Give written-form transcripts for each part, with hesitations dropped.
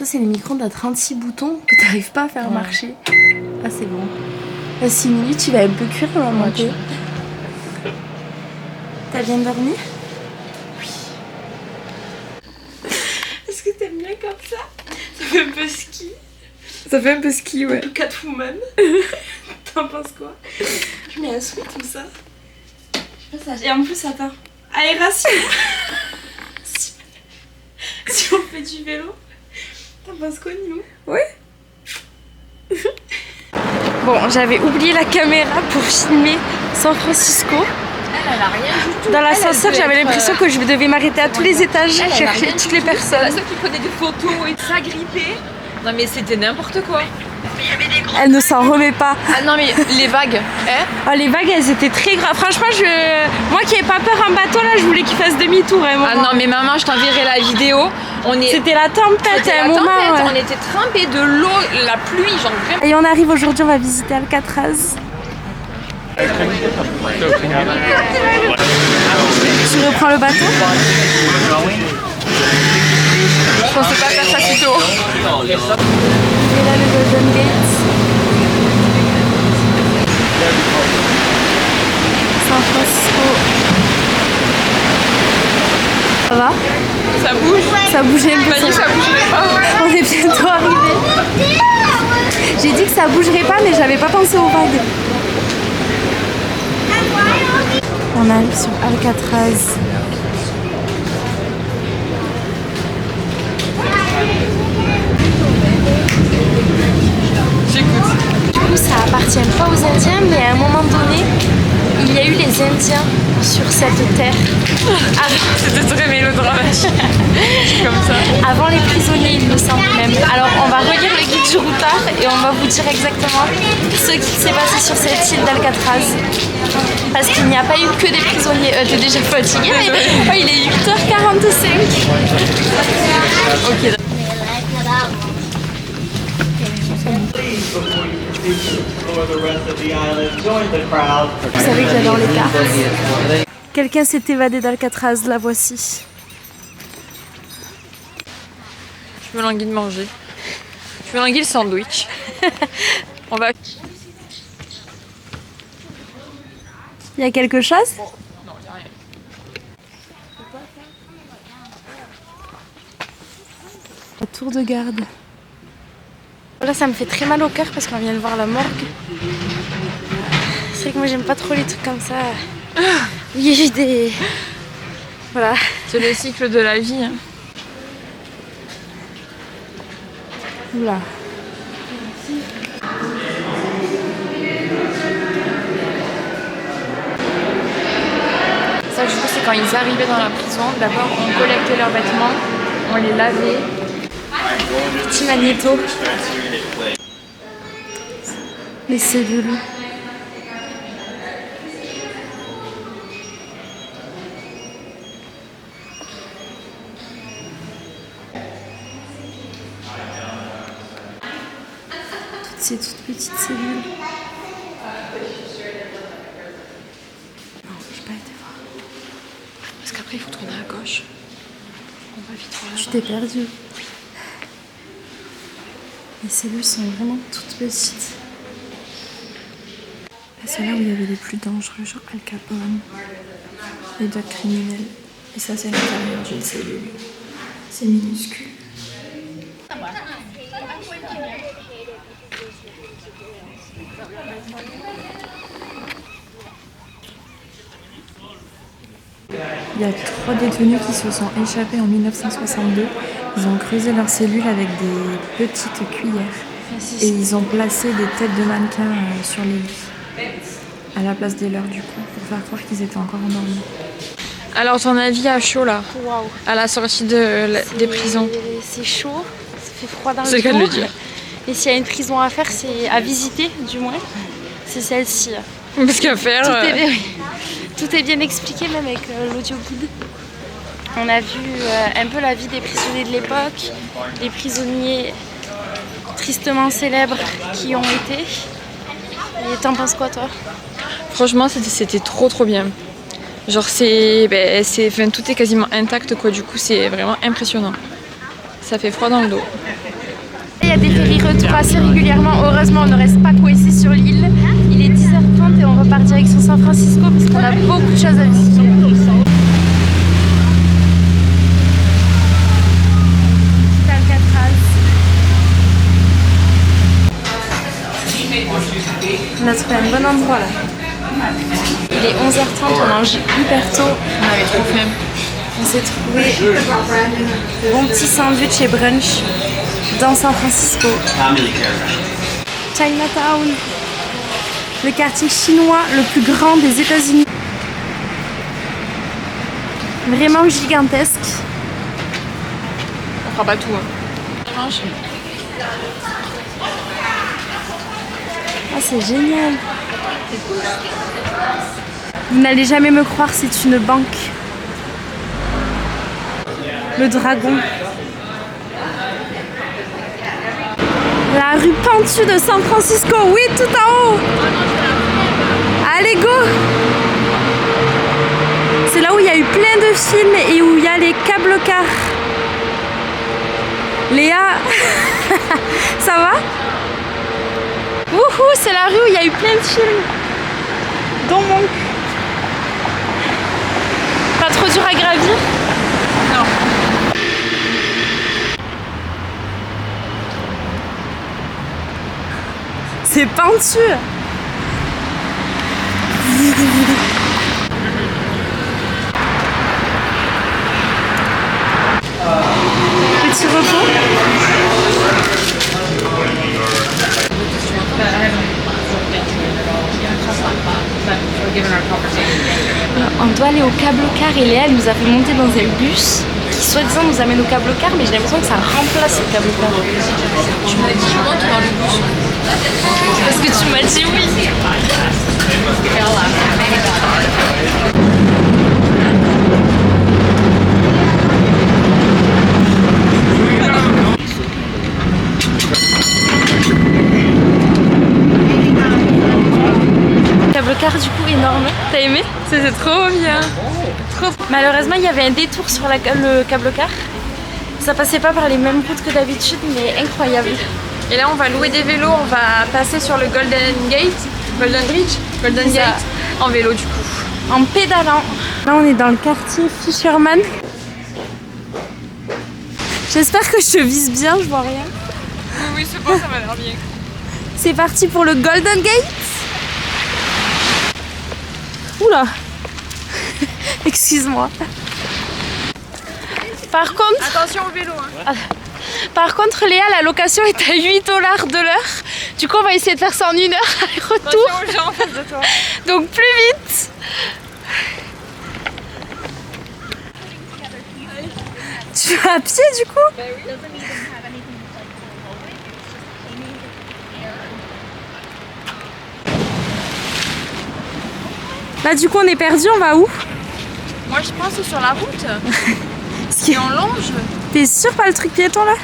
Ça, c'est les micro-ondes à 36 boutons que t'arrives pas à faire marcher. Ah, c'est bon. À 6 minutes, il va un peu cuire dans la montée. T'as bien dormi? Oui. Est-ce que t'aimes bien comme ça? Ça fait un peu ski. Ça fait un peu ski, ouais. Un peu Catwoman. T'en penses quoi? Je mets un sweat tout ça. Je sais pas ça. Et en plus, attends. Aération. Si on fait du vélo. T'en penses quoi, Nino? Ouais. Bon, j'avais oublié la caméra pour filmer San Francisco. Elle a rien du tout. Dans l'ascenseur, j'avais l'impression que je devais m'arrêter à tous les étages, chercher toutes les personnes. La seule qui prenait des photos et s'agripper. Non mais c'était n'importe quoi. Elle ne s'en remet pas. Ah non mais les vagues, hein? Oh, les vagues, elles étaient très graves. Franchement, moi qui n'ai pas peur en bateau, là, je voulais qu'il fasse demi-tour. Ah non mais maman, je t'enverrai la vidéo. C'était la tempête à un moment. On était trempés de l'eau, la pluie, genre vraiment. Et on arrive aujourd'hui, on va visiter Alcatraz. Tu reprends le bateau? Je pensais pas faire ça si tôt. Et là, le Golden Gate. San Francisco. Ça va? Ça bouge. Ça bougeait un peu. M'a dit que ça bougerait pas. On est bientôt arrivés. J'ai dit que ça bougerait pas, mais j'avais pas pensé aux vagues. On arrive sur Alcatraz. J'écoute. Du coup, ça appartient pas aux Indiens, mais à un moment donné, il y a eu les Indiens sur cette terre. C'était très mélodramatique. Comme ça. Avant les prisonniers, il me semble même. Alors, on va relire le guide du routard et on va vous dire exactement ce qui s'est passé sur cette île d'Alcatraz. Parce qu'il n'y a pas eu que des prisonniers. T'es déjà fatigué, mais oh, il est 8h45. Ok. Vous savez que j'adore les cartes. Quelqu'un s'est évadé d'Alcatraz, la voici. Je me languis de manger. Je me languis le sandwich. On va... Il y a quelque chose? Non, il n'y a rien. La tour de garde. Là, ça me fait très mal au cœur parce qu'on vient de voir la morgue. C'est vrai que moi, j'aime pas trop les trucs comme ça. Il y a eu des... Voilà. C'est le cycle de la vie. Hein. Oula. Ça, du coup, c'est quand ils arrivaient dans la prison. D'abord, on collectait leurs vêtements, on les lavait. Petit magnéto. Les cellules. Toutes ces toutes petites cellules. Non, j'ai pas été voir. Parce qu'après, il faut tourner à gauche. On va vite voir. Tu t'es perdue. Les cellules sont vraiment toutes petites. Là, c'est là où il y avait les plus dangereux, genre Al Capone, les d'autres criminels. Et ça, c'est l'intérieur d'une cellule. C'est minuscule. Il y a 3 détenus qui se sont échappés en 1962. Ils ont creusé leurs cellules avec des petites cuillères. Et ils ont placé des têtes de mannequins sur les lits. À la place des leurs, du coup, pour faire croire qu'ils étaient encore endormis. Alors, ton avis à chaud, là, Waouh. à la sortie des prisons? C'est chaud, ça fait froid dans le dos. C'est le cas de le dire. Et s'il y a une prison à faire, c'est à visiter, du moins, c'est celle-ci. Parce qu'à faire... Tout est bien expliqué, même avec l'audio guide. On a vu un peu la vie des prisonniers de l'époque, les prisonniers tristement célèbres qui ont été. Et t'en penses quoi, toi? Franchement, c'était trop bien. Genre, tout est quasiment intact, quoi. Du coup, c'est vraiment impressionnant. Ça fait froid dans le dos. y a des ferry-retours assez régulièrement. Heureusement, on ne reste pas coincé sur l'île. Il est 10h30 et on repart direction San Francisco parce qu'on a beaucoup de choses à visiter. On a trouvé un bon endroit là. Il est 11h30, on mange hyper tôt. On avait trop faim. On s'est trouvé bon petit sandwich et brunch dans San Francisco. Chinatown, le quartier chinois le plus grand des États-Unis. Vraiment gigantesque. On fera pas tout. Hein. On mange. Ah, c'est génial. Vous n'allez jamais me croire, c'est une banque. Le dragon. La rue pentue de San Francisco, oui, tout en haut. Allez, go. C'est là où il y a eu plein de films et où il y a les câbles-cars. Léa, ça va? Wouhou, c'est la rue où il y a eu plein de films. Dont Monk. Pas trop dur à gravir? Non. C'est pentu. Petit repos. On doit aller au câble-car et Léa elle nous a fait monter dans un bus qui soi-disant nous amène au câble-car, mais j'ai l'impression que ça remplace le câble-car. Tu m'as dit je monte dans le bus. Parce que tu m'as dit oui. Câble-car du coup énorme. T'as aimé? C'était trop bien. Malheureusement il y avait un détour sur le câble-car. Ça passait pas par les mêmes routes que d'habitude, mais incroyable. Et là on va louer des vélos, on va passer sur le Golden Gate en vélo du coup. En pédalant. Là on est dans le quartier Fisherman. J'espère que je te vise bien, je vois rien. Oui, c'est bon, ça m'a l'air bien. C'est parti pour le Golden Gate. Oula. Excuse-moi. Par contre... Attention au vélo. Hein. Par contre, Léa, la location est à 8 $ de l'heure. Du coup, on va essayer de faire ça en 1 heure aller-retour. Attention aux gens en face de toi. Donc plus vite. Tu vas à pied du coup? Bah oui. Là du coup on est perdu, on va où? Moi je pense sur la route. Si on longe. T'es sûr pas le truc piéton là?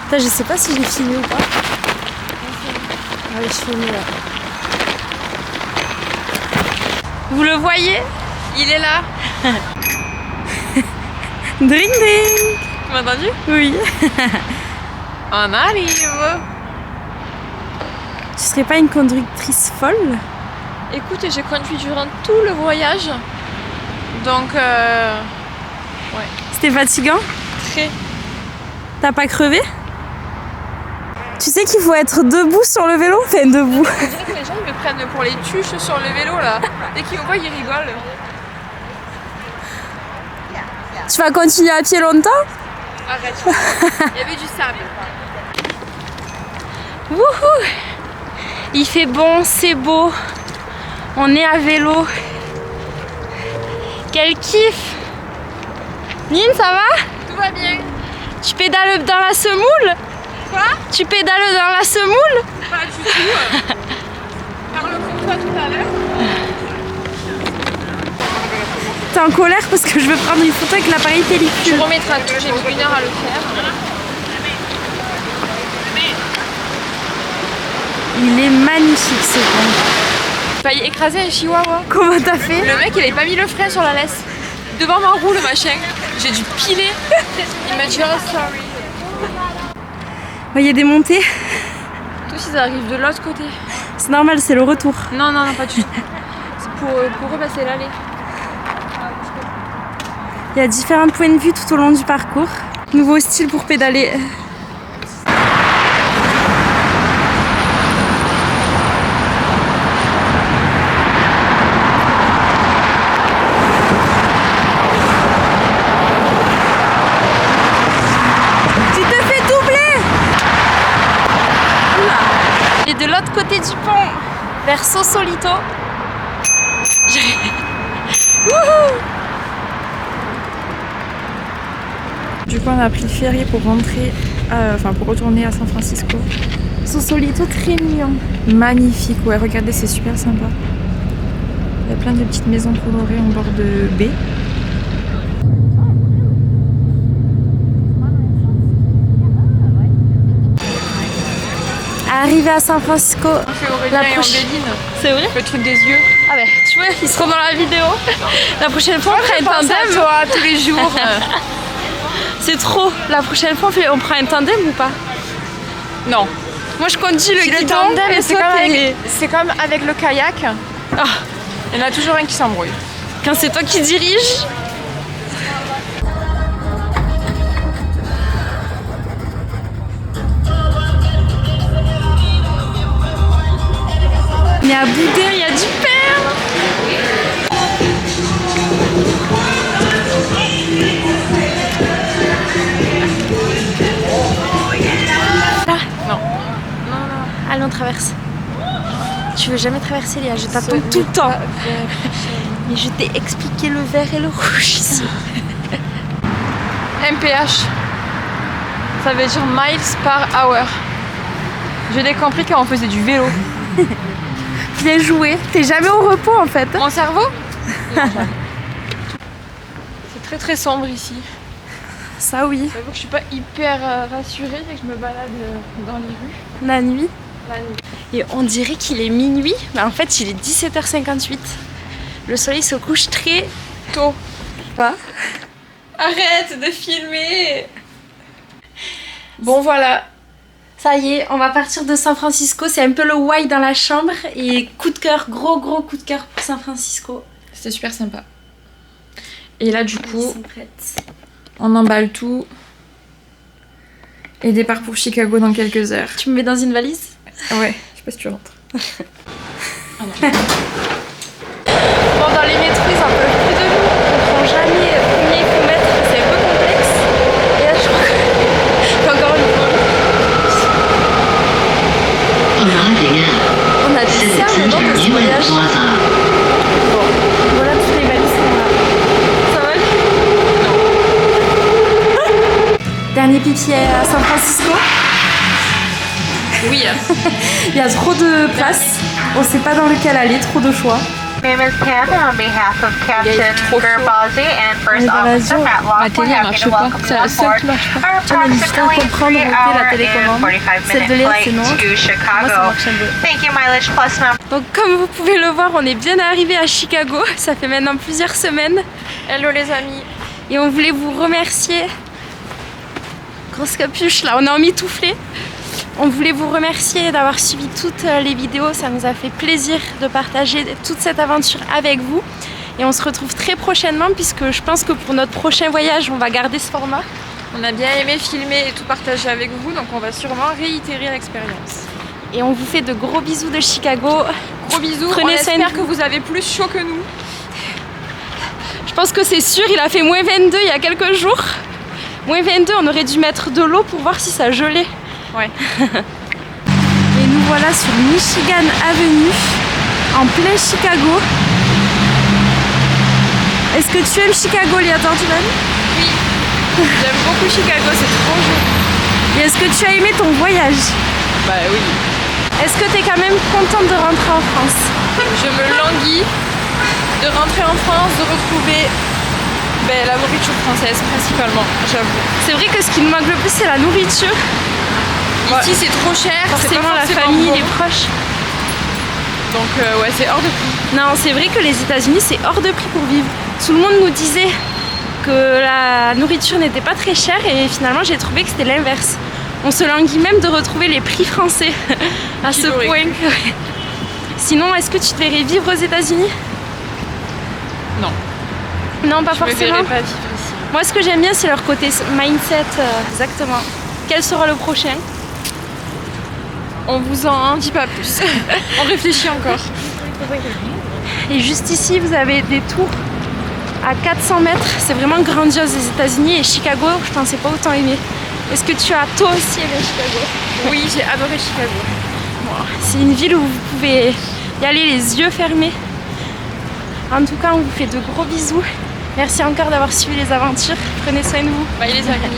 Putain, je sais pas si j'ai filmé ou pas. Allez, je filme là. Vous le voyez? Il est là. Dring dring. Tu m'as entendu? Oui. On arrive. Tu serais pas une conductrice folle? Écoute, j'ai conduit durant tout le voyage. Donc, ouais. C'était fatigant? Très. T'as pas crevé? Tu sais qu'il faut être debout sur le vélo? Enfin, debout. On dirait que les gens ils me prennent pour les tuches sur le vélo là. Dès qu'ils me voient, ils rigolent. Tu vas continuer à pied longtemps? Arrête. Il y avait du sable. Wouhou! Il fait bon, c'est beau. On est à vélo. Quel kiff! Nine, ça va? Tout va bien. Tu pédales dans la semoule? Quoi? Tu pédales dans la semoule? Pas du tout. Parle comme toi tout à l'heure. T'es en colère parce que je veux prendre une photo avec l'appareil Tu pellicule. remettras tout, j'ai mis 1 heure à le faire. Il est magnifique ce pont. J'ai failli écraser un chihuahua. Comment t'as fait? Le mec il avait pas mis le frein sur la laisse. Devant ma roue le machin. J'ai dû piler. Il m'a dit oh sorry. Il y a des montées. Tous ils arrivent de l'autre côté. C'est normal, c'est le retour. Non, pas du tout. C'est pour eux, bah, c'est l'aller. Il y a différents points de vue tout au long du parcours. Nouveau style pour pédaler. Tu te fais doubler! Oula. Et de l'autre côté du pont, vers Sausalito. Wouhou! Du coup, on a pris le ferry pour rentrer, pour retourner à San Francisco. Sausalito, très mignon. Magnifique, ouais, regardez, c'est super sympa. Il y a plein de petites maisons colorées en bord de baie. Arrivé à San Francisco, On fait Aurélien et Ambéline. C'est vrai? Le truc des yeux. Ah ouais, tu vois, ils seront dans la vidéo. La prochaine fois, on prend un tandem. Toi tous les jours. C'est trop. La prochaine fois, on prend un tandem ou pas? Non. Moi, je conduis le Si le guidon tandem, et c'est toi, comme avec le kayak. Ah, Il y en a toujours un qui s'embrouille. quand c'est toi qui dirige. Mais à Boudin, il y a du perle. Là. Non. Allez, on traverse. Tu veux jamais traverser, Léa, je t'attends tout le temps. Mais je t'ai expliqué le vert et le rouge ici. MPH. Ça veut dire miles par hour. J'ai compris quand on faisait du vélo. Bien joué. T'es jamais au repos en fait. Mon cerveau. C'est très très sombre ici. Ça oui. J'avoue que je suis pas hyper rassurée dès que je me balade dans les rues. La nuit. La nuit. Et on dirait qu'il est minuit, mais en fait il est 17h58. Le soleil se couche très Tôt. pas. Arrête de filmer. Bon voilà. Ça y est, on va partir de San Francisco. C'est un peu le why dans la chambre. Et coup de cœur, gros coup de cœur pour San Francisco. C'était super sympa. Et là du Ils coup, sont prêtes. On emballe tout. Et départ pour Chicago dans quelques heures. Tu me mets dans une valise? Ouais, je sais pas si tu rentres. Bon, dans les métros, ils en peuvent plus de nous. On comprend jamais combien il faut mettre. C'est un peu complexe. Et là, je crois qu'encore une fois. On a des cernes dans ce voyage. Bon, voilà toutes les valises qu'on a. Ça va? Non. Dernier pipi à San Francisco. oui. Il y a trop de place. On sait pas dans lequel aller, trop de choix. Name is Pam on behalf of Captain Gerbazi and First Officer Matt Lock. We're happy to welcome you on board our approximately 3-hour and 45-minute flight to Chicago. Thank you, Mileage Plus member. Donc comme vous pouvez le voir, on est bien arrivé à Chicago. Ça fait maintenant plusieurs semaines. Hello les amis. Et on voulait vous remercier. Grosse capuche là, on est en mitouflé. On voulait vous remercier d'avoir suivi toutes les vidéos. Ça nous a fait plaisir de partager toute cette aventure avec vous. Et on se retrouve très prochainement puisque je pense que pour notre prochain voyage, on va garder ce format. On a bien aimé filmer et tout partager avec vous, donc on va sûrement réitérer l'expérience. Et on vous fait de gros bisous de Chicago. Gros bisous, Prenez on soin espère de que vous avez plus chaud que nous. Je pense que c'est sûr, il a fait moins 22 il y a quelques jours. Moins 22, on aurait dû mettre de l'eau pour voir si ça gelait. Ouais. Et nous voilà sur Michigan Avenue, en plein Chicago. Est-ce que tu aimes Chicago, Léa Tortuman? Oui, j'aime beaucoup Chicago, c'est trop joli. Et est-ce que tu as aimé ton voyage? Bah oui. Est-ce que tu es quand même contente de rentrer en France? Je me languis de rentrer en France, de retrouver la nourriture française principalement, j'avoue. C'est vrai que ce qui nous manque le plus, c'est la nourriture. Ici c'est trop cher, Forcément la c'est pas famille, bon. les proches. Donc ouais, c'est hors de prix. Non, c'est vrai que les États-Unis, c'est hors de prix pour vivre. Tout le monde nous disait que la nourriture n'était pas très chère et finalement j'ai trouvé que c'était l'inverse. On se languit même de retrouver les prix français à ce point. Sinon, est-ce que tu te verrais vivre aux États-Unis? Non. Non, pas forcément. Je me verrais pas vivre ici. Moi, ce que j'aime bien, c'est leur côté mindset. Exactement. Quel sera le prochain? On vous en dit pas plus. On réfléchit encore. Et juste ici, vous avez des tours à 400 mètres. C'est vraiment grandiose les États-Unis. Et Chicago, je pensais pas autant aimer. Est-ce que tu as toi aussi aimé Chicago? Oui, j'ai adoré Chicago. Bon, c'est une ville où vous pouvez y aller les yeux fermés. En tout cas, on vous fait de gros bisous. Merci encore d'avoir suivi les aventures. Prenez soin de vous. Bye les amis.